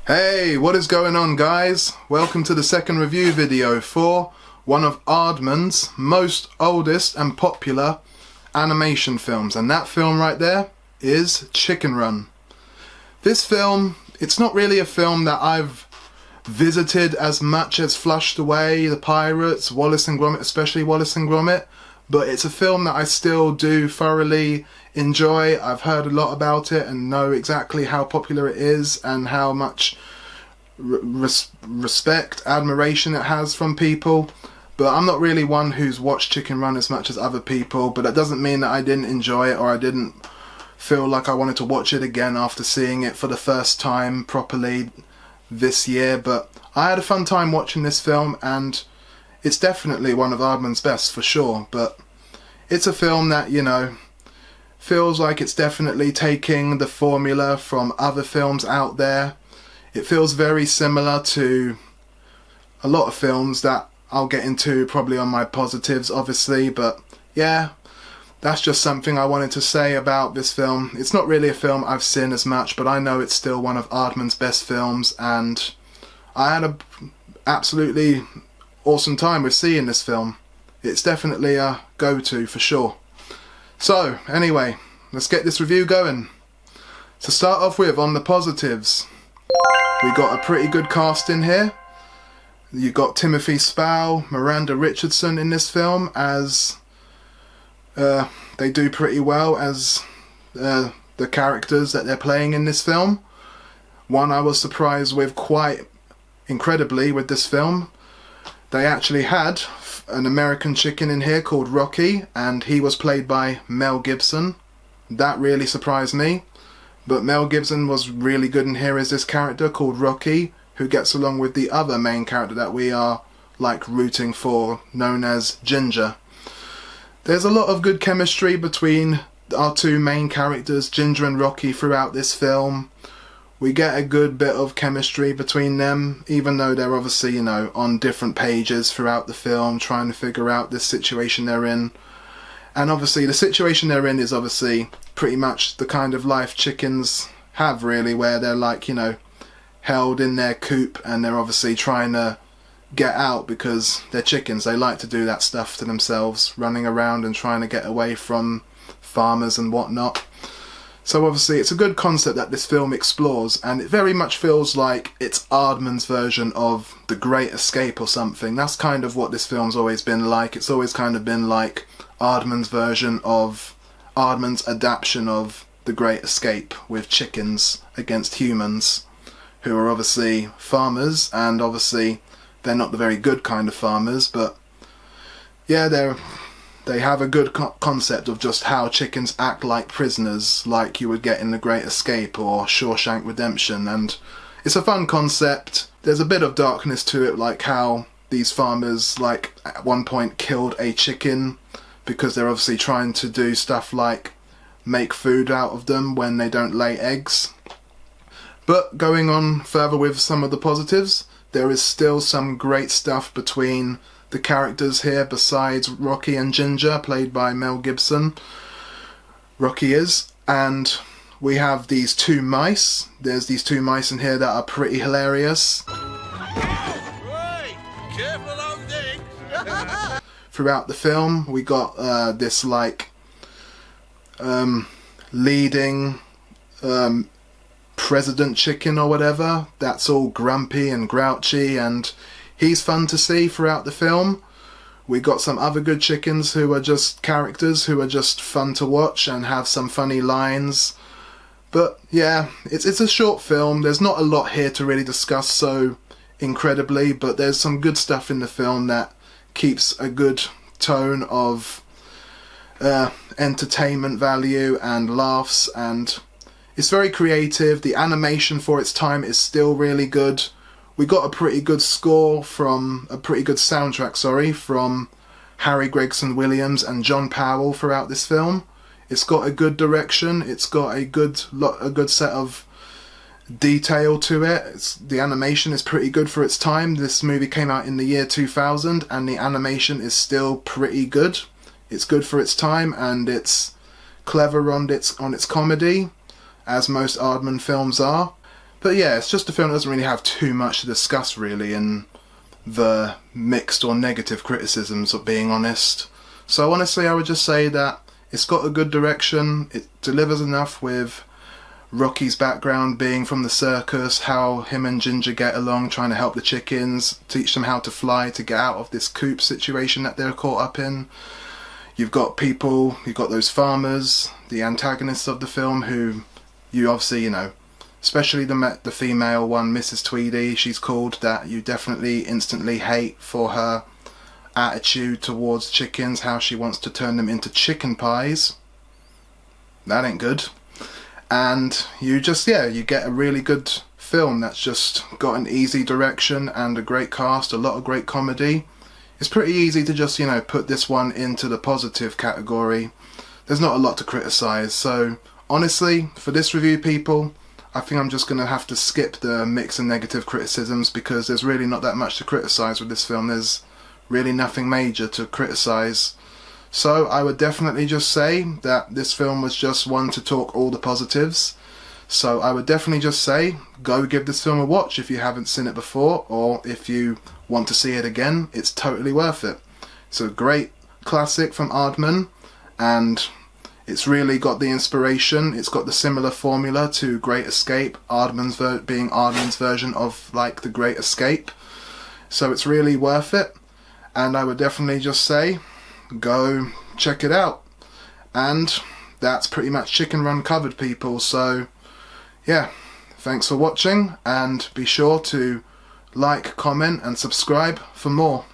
Hey, what is going on, guys? Welcome to the second review video for one of Aardman's most oldest and popular animation films, and that film right there is Chicken Run. This film, it's not really a film that I've visited as much as Flushed Away, The Pirates, Wallace and Gromit, especially Wallace and Gromit, but it's a film that I still do thoroughly enjoy. I've heard a lot about it and know exactly how popular it is and how much respect, admiration it has from people. But I'm not really one who's watched Chicken Run as much as other people, but that doesn't mean that I didn't enjoy it or I didn't feel like I wanted to watch it again after seeing it for the first time properly this year. But I had a fun time watching this film, and it's definitely one of Aardman's best for sure. But it's a film that, you know, feels like it's definitely taking the formula from other films out there. It feels very similar to a lot of films that I'll get into probably on my positives, obviously, but yeah, that's just something I wanted to say about this film. It's not really a film I've seen as much, but I know it's still one of Aardman's best films, and I had a absolutely awesome time with seeing this film. It's definitely a go-to for sure. So, anyway, let's get this review going. To start off with, on the positives, we got a pretty good cast in here. You got Timothy Spall, Miranda Richardson in this film as they do pretty well as the characters that they're playing in this film. One I was surprised with quite incredibly with this film. They actually had an American chicken in here called Rocky, and he was played by Mel Gibson. That really surprised me. But Mel Gibson was really good in here as this character called Rocky, who gets along with the other main character that we are like rooting for, known as Ginger. There's a lot of good chemistry between our two main characters, Ginger and Rocky, throughout this film. We get a good bit of chemistry between them, even though they're obviously, you know, on different pages throughout the film, trying to figure out this situation they're in. And obviously the situation they're in is obviously pretty much the kind of life chickens have, really, where they're like, you know, held in their coop and they're obviously trying to get out because they're chickens. They like to do that stuff to themselves, running around and trying to get away from farmers and whatnot. So obviously it's a good concept that this film explores, and it very much feels like it's Aardman's version of The Great Escape or something. That's kind of what this film's always been like. It's always kind of been like Aardman's version of Aardman's adaptation of The Great Escape, with chickens against humans, who are obviously farmers, and obviously they're not the very good kind of farmers, but yeah, they have a good concept of just how chickens act like prisoners, like you would get in The Great Escape or Shawshank Redemption, and it's a fun concept. There's a bit of darkness to it, like how these farmers, like, at one point killed a chicken because they're obviously trying to do stuff like make food out of them when they don't lay eggs. But going on further with some of the positives, there is still some great stuff between the characters here besides Rocky and Ginger, played by Mel Gibson. Rocky is. And we have these two mice. There's these two mice in here that are pretty hilarious. Right, careful on things. Throughout the film, we got this like leading president chicken or whatever that's all grumpy and grouchy, and he's fun to see throughout the film. We got some other good chickens who are just characters who are just fun to watch and have some funny lines. But yeah, it's a short film. There's not a lot here to really discuss so incredibly, but there's some good stuff in the film that keeps a good tone of entertainment value and laughs, and it's very creative. The animation for its time is still really good. We got a pretty good soundtrack, from Harry Gregson Williams and John Powell throughout this film. It's got a good direction. It's got a good set of detail to it. The animation is pretty good for its time. This movie came out in the year 2000, and the animation is still pretty good. It's good for its time, and it's clever on its comedy, as most Aardman films are. But yeah, it's just a film that doesn't really have too much to discuss really in the mixed or negative criticisms, of being honest. So honestly, I would just say that it's got a good direction. It delivers enough with Rocky's background being from the circus, how him and Ginger get along trying to help the chickens, teach them how to fly to get out of this coop situation that they're caught up in. You've got those farmers, the antagonists of the film, who you obviously, you know, especially the female one, Mrs. Tweedy, she's called, that you definitely instantly hate for her attitude towards chickens, how she wants to turn them into chicken pies. That ain't good. And you get a really good film that's just got an easy direction and a great cast, a lot of great comedy. It's pretty easy to just, you know, put this one into the positive category. There's not a lot to criticise, so honestly, for this review, people, I think I'm just going to have to skip the mixed and negative criticisms, because there's really not that much to criticise with this film. There's really nothing major to criticise. So I would definitely just say that this film was just one to talk all the positives. So I would definitely just say, go give this film a watch if you haven't seen it before, or if you want to see it again, it's totally worth it. It's a great classic from Aardman, and it's really got the inspiration. It's got the similar formula to Great Escape, being Aardman's version of like The Great Escape. So it's really worth it, and I would definitely just say, go check it out. And that's pretty much Chicken Run covered, people. So yeah, thanks for watching, and be sure to like, comment and subscribe for more.